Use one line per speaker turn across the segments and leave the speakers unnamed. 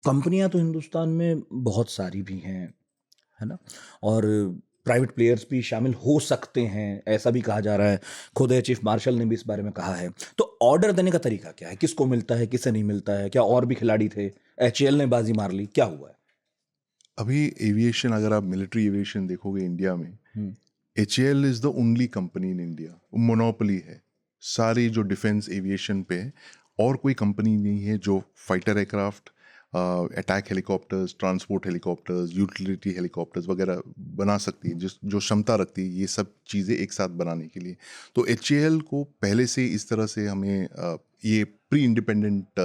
कंपनियां तो हिंदुस्तान में बहुत सारी भी हैं, है ना? और प्राइवेट प्लेयर्स भी शामिल हो सकते हैं, ऐसा भी कहा जा रहा है। खुद एयर चीफ मार्शल ने भी इस बारे में कहा है। तो ऑर्डर देने का तरीका क्या है? किसको मिलता है, किसे नहीं मिलता है? क्या और भी खिलाड़ी थे? एचएएल ने बाजी मार ली, क्या हुआ है?
अभी एविएशन, अगर आप मिलिट्री एविएशन देखोगे इंडिया में,
hmm.
HAL is the only company in India, monopoly है सारी जो डिफेंस एविएशन पे है। और कोई कंपनी नहीं है जो fighter aircraft, attack helicopters, transport helicopters, utility helicopters वगैरह बना सकती है, जिस जो क्षमता रखती है ये सब चीज़ें एक साथ बनाने के लिए। तो एचएएल को पहले से इस तरह से हमें ये प्री इंडिपेंडेंट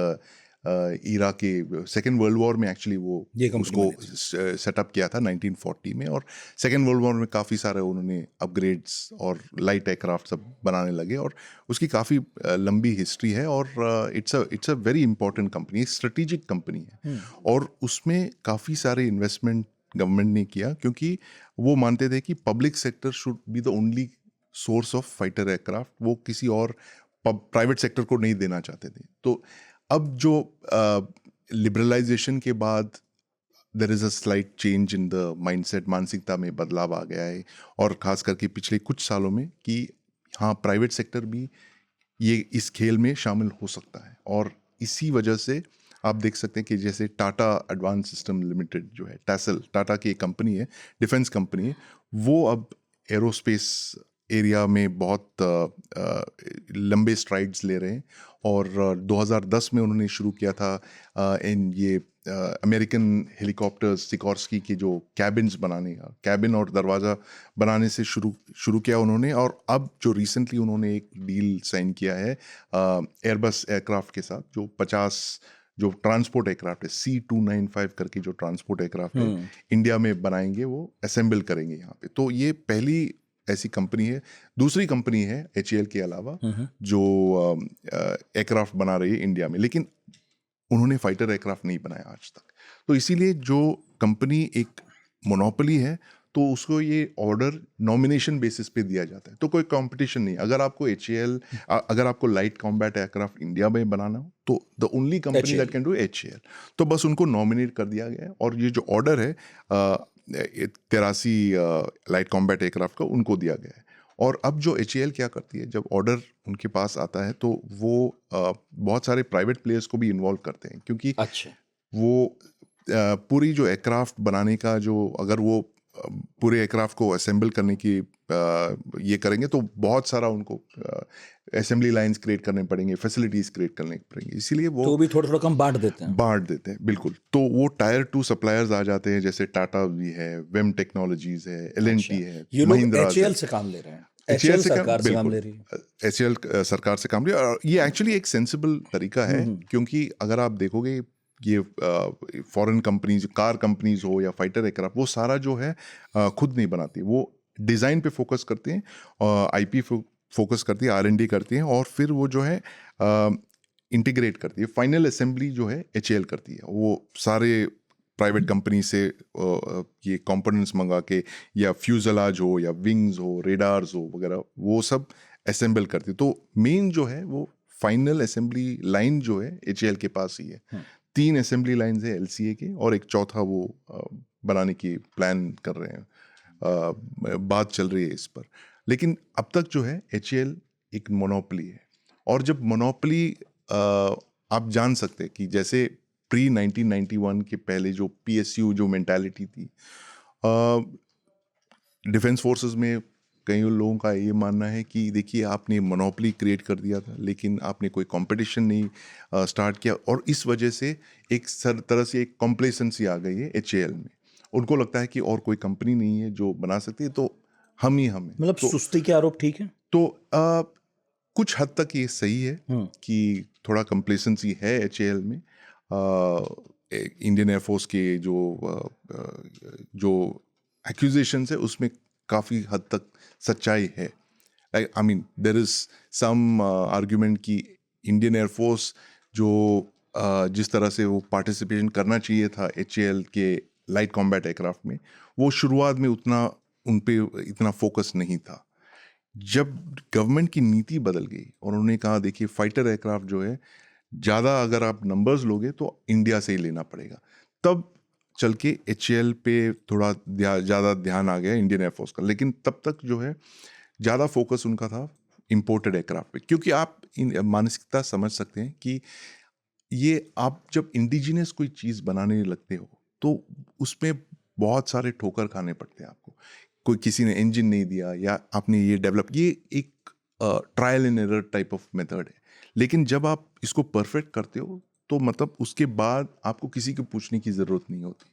ईरा के सेकेंड वर्ल्ड वॉर में एक्चुअली वो
ये कंपनी
उसको
बनी थी।
सेटअप किया था 1940 में। और सेकेंड वर्ल्ड वॉर में काफ़ी सारे उन्होंने अपग्रेड्स और लाइट एयरक्राफ्ट सब बनाने लगे, और उसकी काफ़ी लंबी हिस्ट्री है। और it's a very important company, strategic company है।
हम्म।
और उसमें काफ़ी सारे इन्वेस्टमेंट गवर्नमेंट ने किया, क्योंकि वो मानते थे कि public sector should be the only source of fighter aircraft, वो किसी और प्राइवेट सेक्टर को नहीं देना चाहते थे। तो अब जो लिबरलाइजेशन के बाद there is a slight change in the mindset, मानसिकता में बदलाव आ गया है। और खास करके पिछले कुछ सालों में कि हाँ, प्राइवेट सेक्टर भी ये इस खेल में शामिल हो सकता है। और इसी वजह से आप देख सकते हैं कि जैसे टाटा एडवांस सिस्टम लिमिटेड जो है, टैसल, टाटा की एक कंपनी है, डिफेंस कंपनी है, वो अब एरोस्पेस एरिया में बहुत लंबे स्ट्राइड्स ले रहे हैं। और 2010 में उन्होंने शुरू किया था इन ये अमेरिकन हेलीकॉप्टर्स सिकोर्स्की के जो कैबिन्स बनाने का, कैबिन और दरवाज़ा बनाने से शुरू शुरू किया उन्होंने। और अब जो रिसेंटली उन्होंने एक डील साइन किया है एयरबस एयरक्राफ्ट के साथ, जो 50 जो ट्रांसपोर्ट एयरक्राफ्ट है, C295 करके जो ट्रांसपोर्ट एयरक्राफ्ट है,
हम्म।
इंडिया में बनाएंगे, वो असेंबल करेंगे यहाँ पे। तो ये पहली ऐसी कंपनी है। दूसरी कंपनी है एचएएल के अलावा
हम्म।
जो एयरक्राफ्ट बना रही है इंडिया में, लेकिन उन्होंने फाइटर एयरक्राफ्ट नहीं बनाया आज तक। तो इसीलिए जो कंपनी एक मोनोपोली है, तो उसको ये ऑर्डर नॉमिनेशन बेसिस पे दिया जाता है, तो कोई कंपटीशन नहीं। अगर आपको एचएएल, अगर आपको लाइट कॉम्बैट एयरक्राफ्ट इंडिया में बनाना हो, तो the only company that
HAL.
Can do HAL. तो बस उनको नॉमिनेट कर दिया गया है, और ये जो ऑर्डर है 83 लाइट कॉम्बैट एयरक्राफ्ट का उनको दिया गया है। और अब जो एचएएल क्या करती है, जब ऑर्डर उनके पास आता है, तो वो बहुत सारे प्राइवेट प्लेयर्स को भी इन्वॉल्व करते हैं, क्योंकि
अच्छा।
वो पूरी जो एयरक्राफ्ट बनाने का जो, अगर वो पूरे एयरक्राफ्ट को असेंबल करने की ये करेंगे, तो बहुत सारा उनको असेंबली लाइंस क्रिएट करने पड़ेंगे, फैसिलिटीज़ क्रिएट करने पड़ेंगे, इसीलिए वो
तो वो भी थोड़ा थोड़ा कम बांट देते हैं।
बांट देते हैं। बिल्कुल। तो वो टायर 2 सप्लायर्स आ जाते हैं, जैसे टाटा भी है, वेम टेक्नोलॉजीज है,
अच्छा,
एलएनटी है,
ये लोग
महिंद्राज है।
एचएएल से काम ले रहे हैं?
एचएएल
एचएएल
से काम,
सरकार से काम
बिल्कुल।
ले रही है?
एचएएल सरकार से काम लिया, और ये एक्चुअली एक सेंसिबल तरीका है,
हम्म।
क्योंकि अगर आप देखोगे ये फॉरेन कंपनीज, कार कंपनीज हो या फाइटर एयरक्राफ्ट, वो सारा जो है खुद नहीं बनाती। वो डिज़ाइन पे फोकस करते हैं, आईपी फोकस करती है, आरएनडी करती हैं, और फिर वो जो है इंटीग्रेट करती है। फाइनल असेंबली जो है एचएएल करती है। वो सारे प्राइवेट कंपनी से ये कंपोनेंट्स मंगा के, या फ्यूजलाज हो या विंग्स हो, रेडार्स हो वगैरह, वो सब असेंबल करती है। तो मेन जो है वो फाइनल असेंबली लाइन जो है एचएएल के पास ही है। 3 असेंबली लाइन्स है एलसीए के, और एक चौथा वो बनाने की प्लान कर रहे हैं। बात चल रही है इस पर। लेकिन अब तक जो है एचएएल एक मोनोपोली है। और जब मोनोपोली, आप जान सकते हैं कि जैसे प्री 1991 के पहले जो पीएसयू जो मेंटालिटी थी, डिफेंस फोर्सेस में कई लोगों का ये मानना है कि देखिए, आपने मोनोपोली क्रिएट कर दिया था, लेकिन आपने कोई कंपटीशन नहीं स्टार्ट किया, और इस वजह से एक तरह से एक कॉम्प्लेसेंसी आ गई है एचएएल में। उनको लगता है कि और कोई कंपनी नहीं है जो बना सकती है, तो हम ही हम हैं।
मतलब सुस्ती के आरोप ठीक है?
तो कुछ हद तक ये सही है
हम्म।
कि थोड़ा कंप्लेसेंसी है एचएएल में। इंडियन एयरफोर्स के जो एक्यूजेशंस है, उसमें काफ़ी हद तक सच्चाई है। I mean there is some argument कि इंडियन एयरफोर्स जो जिस तरह से वो पार्टिसिपेशन करना चाहिए था एचएएल के लाइट कॉम्बैट एयरक्राफ्ट में, वो शुरुआत में उतना उन पे इतना फोकस नहीं था। जब गवर्नमेंट की नीति बदल गई और उन्होंने कहा देखिए, फाइटर एयरक्राफ्ट जो है ज़्यादा अगर आप नंबर्स लोगे तो इंडिया से ही लेना पड़ेगा। तब चल के HAL पे थोड़ा ज़्यादा ध्यान आ गया इंडियन एयरफोर्स का, लेकिन तब तक जो है ज़्यादा फोकस उनका था इम्पोर्टेड एयरक्राफ्ट पे, क्योंकि आप मानसिकता समझ सकते हैं कि ये आप जब इंडिजिनस कोई चीज़ बनाने लगते हो तो उसमें बहुत सारे ठोकर खाने पड़ते हैं आपको। कोई किसी ने इंजन नहीं दिया या आपने ये डेवलप, ये एक trial and error type of method है। लेकिन जब आप इसको परफेक्ट करते हो तो मतलब उसके बाद आपको किसी को पूछने की ज़रूरत नहीं होती।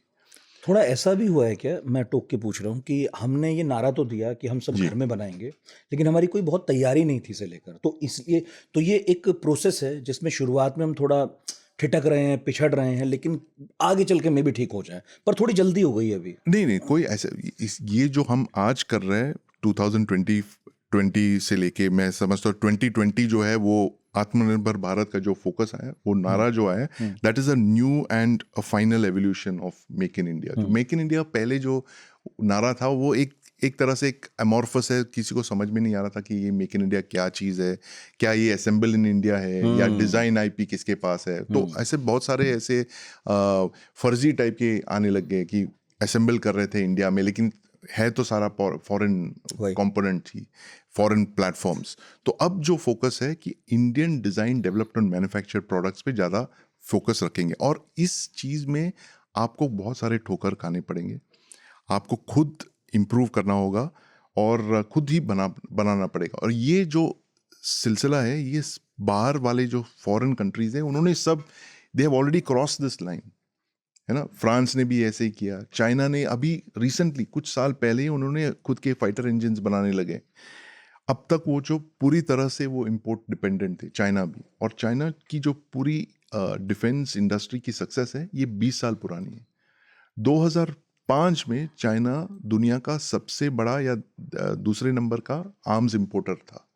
थोड़ा ऐसा भी हुआ है क्या, मैं टोक के पूछ रहा हूँ, कि हमने ये नारा तो दिया कि हम सब
जी।
घर में बनाएंगे, लेकिन हमारी कोई बहुत तैयारी नहीं थी इसे लेकर, तो इसलिए तो ये एक प्रोसेस है जिसमें शुरुआत में हम थोड़ा ठिठक रहे हैं, पिछड़ रहे हैं, लेकिन आगे चल के मे भी ठीक हो जाए, पर थोड़ी जल्दी हो गई है अभी।
नहीं नहीं, कोई ऐसा ये जो हम आज कर रहे हैं 2020 से लेके, मैं समझता हूँ 2020 जो है वो आत्मनिर्भर भारत का जो फोकस आया, वो नारा जो आया, that is a new and a final evolution of make in India. जो मेक इन इंडिया पहले जो नारा था वो एक तरह से एक अमॉर्फस है, किसी को समझ में नहीं आ रहा था कि ये मेक इन इंडिया क्या चीज़ है, क्या ये असेंबल इन इंडिया है या डिज़ाइन IP किसके पास है। तो ऐसे बहुत सारे ऐसे फर्जी टाइप के आने लग गए कि असेंबल कर रहे थे इंडिया में, लेकिन है तो सारा फॉरेन
वही।
कंपोनेंट ही, फॉरेन प्लेटफॉर्म्स। तो अब जो फोकस है कि Indian design developed and manufactured products पे ज़्यादा फोकस रखेंगे, और इस चीज़ में आपको बहुत सारे ठोकर खाने पड़ेंगे, आपको खुद इम्प्रूव करना होगा और खुद ही बनाना पड़ेगा। और ये जो सिलसिला है, ये बाहर वाले जो फॉरेन कंट्रीज हैं उन्होंने सब, they have already cross this line, है ना। फ्रांस ने भी ऐसे ही किया, चाइना ने अभी रिसेंटली कुछ साल पहले ही उन्होंने खुद के फाइटर इंजन्स बनाने लगे। अब तक वो जो पूरी तरह से वो इम्पोर्ट डिपेंडेंट थे, चाइना भी, और चाइना की जो पूरी डिफेंस इंडस्ट्री की सक्सेस है ये 20 साल पुरानी है। 2005 में चाइना दुनिया का सबसे बड़ा या दूसरे नंबर का आर्म्स इंपोर्टर था।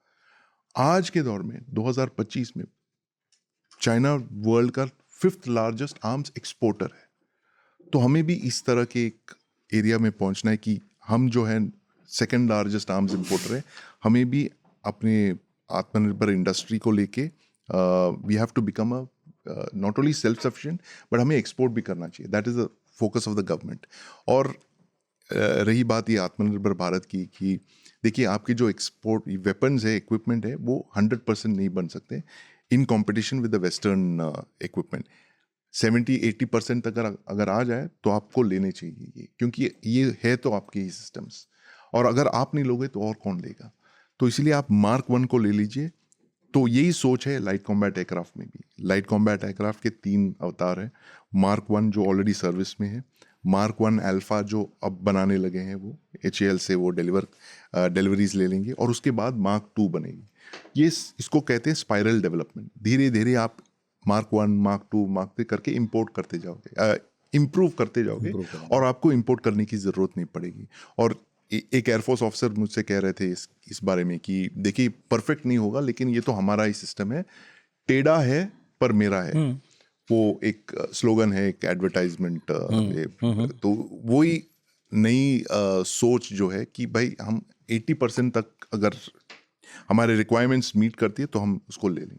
आज के दौर में 2025 में चाइना वर्ल्ड का 5th लार्जेस्ट आर्म्स एक्सपोर्टर है। तो हमें भी इस तरह के एक एरिया में पहुंचना है कि हम जो है 2nd लार्जेस्ट आर्म्स इंपोर्टर है। हमें भी अपने आत्मनिर्भर इंडस्ट्री को लेके we have to become a not only self sufficient, but हमें एक्सपोर्ट भी करना चाहिए। That is the focus of the government. और रही बात ये आत्मनिर्भर भारत की, कि देखिए आपके जो एक्सपोर्ट वेपन्स है, इक्विपमेंट है, वो 100% नहीं बन सकते इन competition with the western equipment. 70-80% अगर आ जाए तो आपको लेने चाहिए ये, क्योंकि ये है तो आपके ही सिस्टम्स, और अगर आप नहीं लोगे तो और कौन लेगा। तो इसलिए आप Mark 1 को ले लीजिए। तो यही सोच है लाइट कॉम्बैट एयरक्राफ्ट में भी। लाइट कॉम्बैट एयरक्राफ्ट के 3 अवतार हैं। Mark 1 जो ऑलरेडी सर्विस में है, Mark 1 अल्फा जो अब बनाने लगे हैं, वो HAL से वो डिलीवरीज ले लेंगे, और उसके बाद Mark 2 बनेगी। ये इसको कहते हैं स्पाइरल डेवलपमेंट। धीरे धीरे आप Mark 1, Mark 2, Mark 3 करके इंपोर्ट करते जाओगे, इम्प्रूव करते जाओगे, और आपको इंपोर्ट करने की ज़रूरत नहीं पड़ेगी। और एक एयरफोर्स ऑफिसर मुझसे कह रहे थे इस बारे में कि देखिए परफेक्ट नहीं होगा, लेकिन ये तो हमारा ही सिस्टम है, टेढ़ा है पर मेरा है। वो एक स्लोगन है, एक एडवर्टाइजमेंट। तो वही नई सोच जो है कि भाई हम 80% तक अगर हमारे रिक्वायरमेंट्स मीट करती है तो हम उसको ले लें।